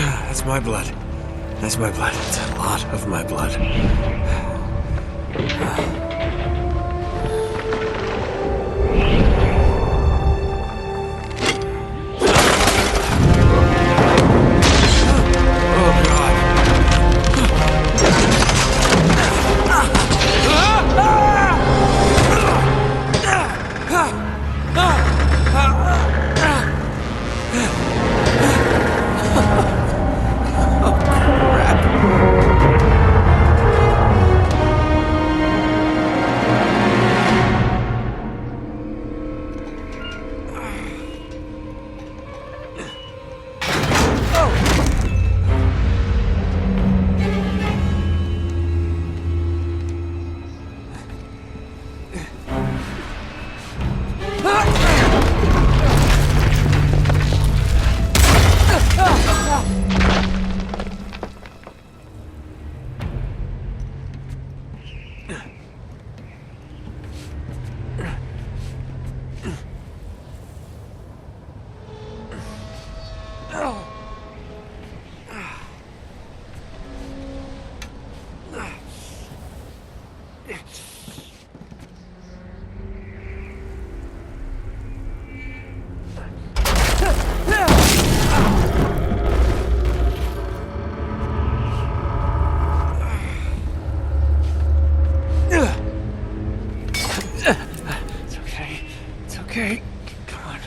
That's my blood. That's my blood. It's a lot of my blood. Okay, come on.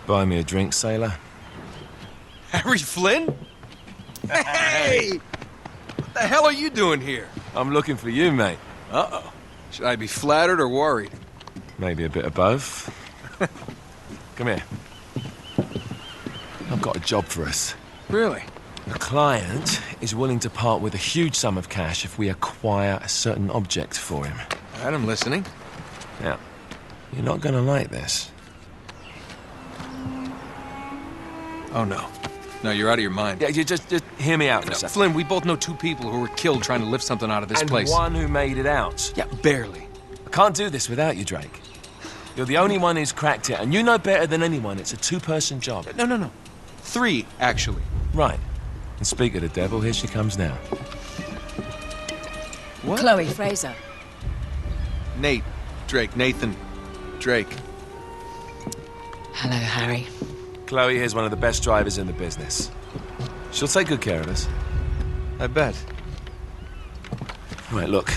Buy me a drink, sailor? Harry Flynn? Hey! What the hell are you doing here? I'm looking for you, mate. Uh-oh. Should I be flattered or worried? Maybe a bit of both. Come here. I've got a job for us. Really? A client is willing to part with a huge sum of cash if we acquire a certain object for him. All right, I'm listening. Now, you're not gonna like this. Oh, no. No, you're out of your mind. Yeah, you just hear me out for a second. Flynn, we both know two people who were killed trying to lift something out of this place. And one who made it out. Yeah, barely. I can't do this without you, Drake. You're the only one who's cracked it, and you know better than anyone it's a two-person job. No. 3, actually. Right. And speak of the devil, here she comes now. What? Chloe Fraser. Nate. Drake. Nathan. Drake. Hello, Harry. Chloe here's one of the best drivers in the business. She'll take good care of us. I bet. Right, look.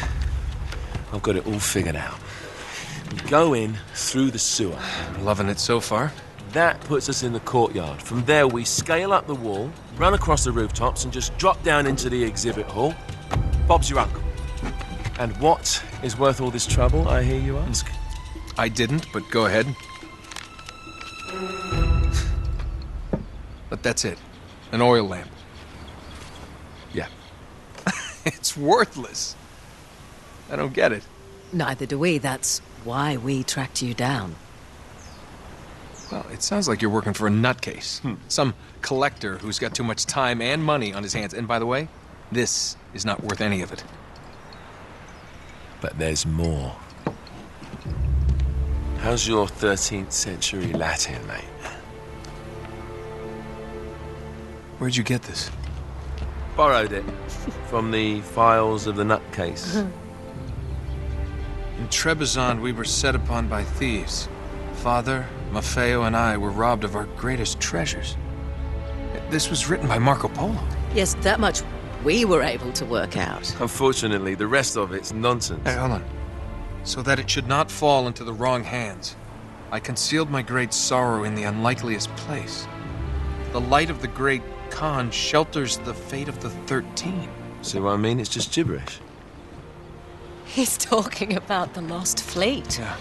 I've got it all figured out. We go in through the sewer. I'm loving it so far. That puts us in the courtyard. From there, we scale up the wall, run across the rooftops, and just drop down into the exhibit hall. Bob's your uncle. And what is worth all this trouble, I hear you ask? I didn't, but go ahead. But that's it. An oil lamp. Yeah. It's worthless. I don't get it. Neither do we. That's why we tracked you down. Well, it sounds like you're working for a nutcase. Some collector who's got too much time and money on his hands. And by the way, this is not worth any of it. But there's more. How's your 13th century Latin, mate? Where'd you get this? Borrowed it from the files of the nutcase. In Trebizond, we were set upon by thieves. Father, Maffeo, and I were robbed of our greatest treasures. This was written by Marco Polo. Yes, that much we were able to work out. Unfortunately, the rest of it's nonsense. Hey, hold on. So that it should not fall into the wrong hands, I concealed my great sorrow in the unlikeliest place. The light of the great Khan shelters the fate of the 13. See what I mean? It's just gibberish. He's talking about the lost fleet. Yeah.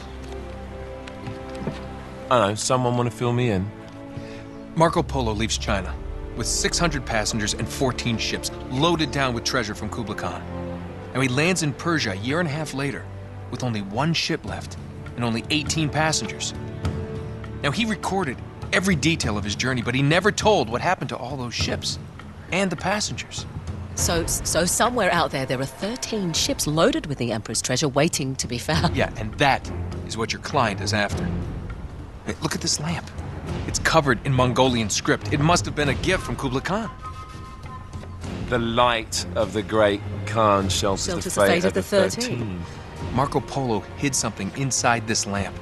I know, someone want to fill me in? Marco Polo leaves China with 600 passengers and 14 ships loaded down with treasure from Kublai Khan. And he lands in Persia a year and a half later with only one ship left and only 18 passengers. Now, he recorded every detail of his journey, but he never told what happened to all those ships and the passengers. So somewhere out there are 13 ships loaded with the Emperor's treasure waiting to be found. Yeah, and that is what your client is after. Hey, look at this lamp. It's covered in Mongolian script. It must have been a gift from Kublai Khan. The light of the great Khan shelters the fate of the 13. Marco Polo hid something inside this lamp.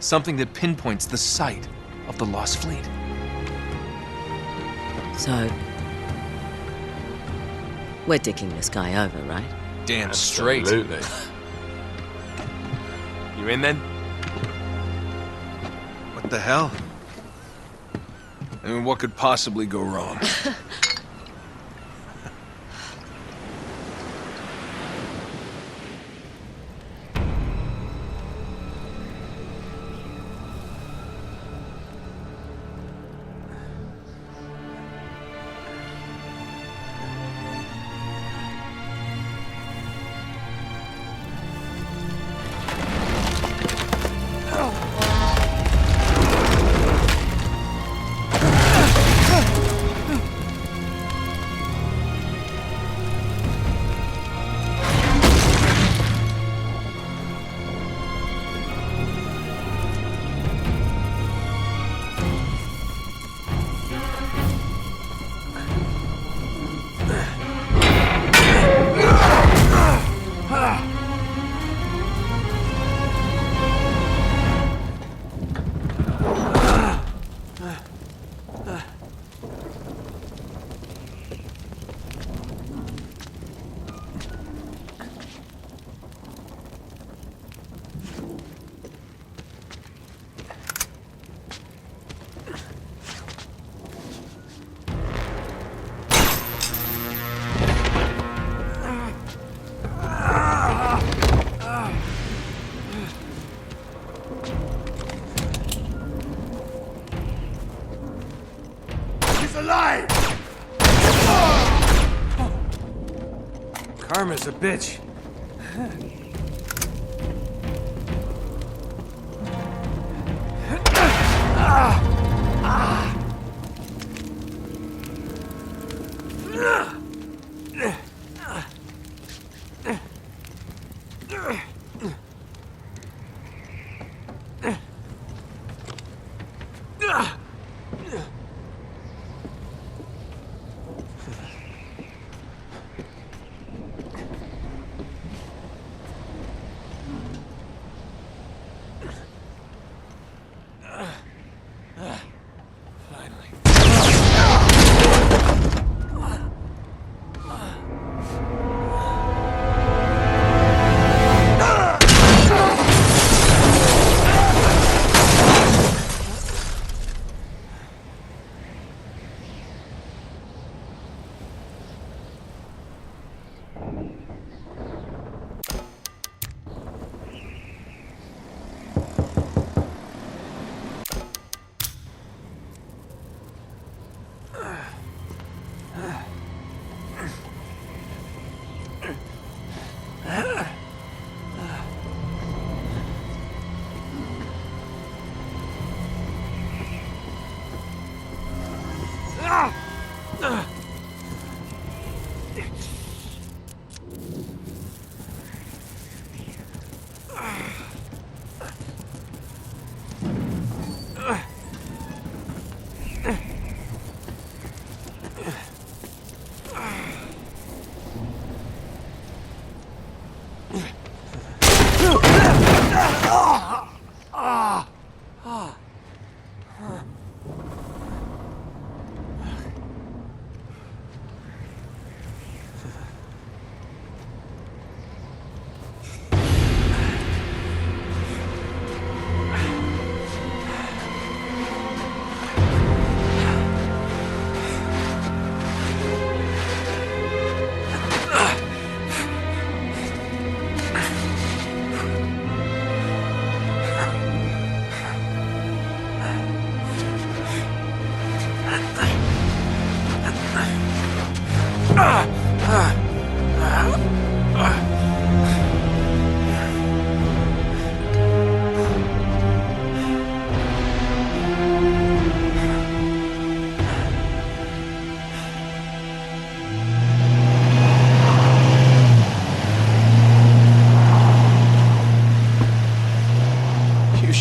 Something that pinpoints the site of the lost fleet. So, we're dicking this guy over, right? Damn straight. Absolutely. You in then? What the hell? I mean, what could possibly go wrong? Karma's a bitch.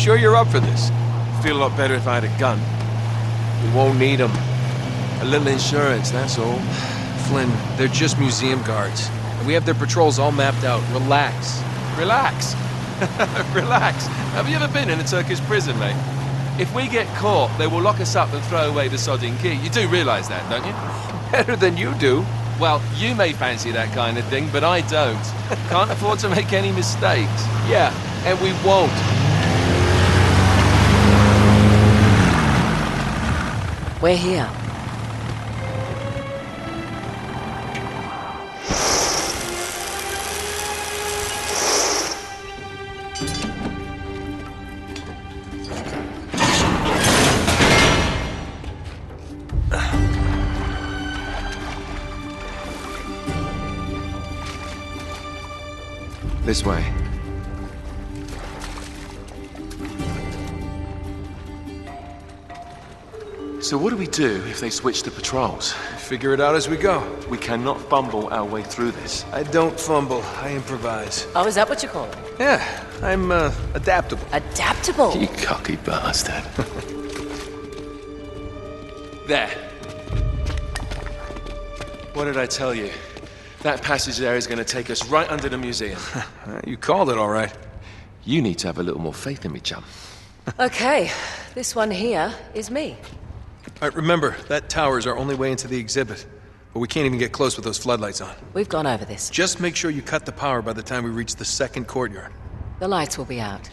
sure you're up for this? Feel a lot better if I had a gun. We won't need them. A little insurance, that's all. Flynn, they're just museum guards. And we have their patrols all mapped out. Relax. Relax. Relax. Have you ever been in a Turkish prison, mate? If we get caught, they will lock us up and throw away the sodding key. You do realise that, don't you? Better than you do. Well, you may fancy that kind of thing, but I don't. Can't afford to make any mistakes. Yeah, and we won't. We're here. This way. So what do we do if they switch to patrols? Figure it out as we go. We cannot fumble our way through this. I don't fumble, I improvise. Oh, is that what you call it? Yeah, I'm, adaptable. Adaptable. You cocky bastard. There. What did I tell you? That passage there is going to take us right under the museum. You called it all right. You need to have a little more faith in me, chum. Okay, this one here is me. All right, remember, that tower is our only way into the exhibit. But we can't even get close with those floodlights on. We've gone over this. Just make sure you cut the power by the time we reach the second courtyard. The lights will be out.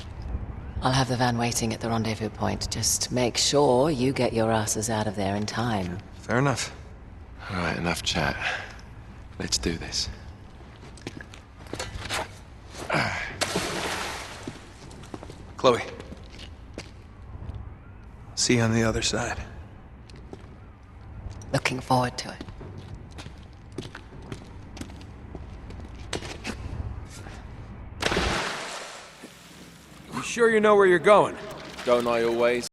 I'll have the van waiting at the rendezvous point. Just make sure you get your asses out of there in time. Fair enough. All right, enough chat. Let's do this. Chloe. See you on the other side. Looking forward to it. You sure you know where you're going? Don't I always?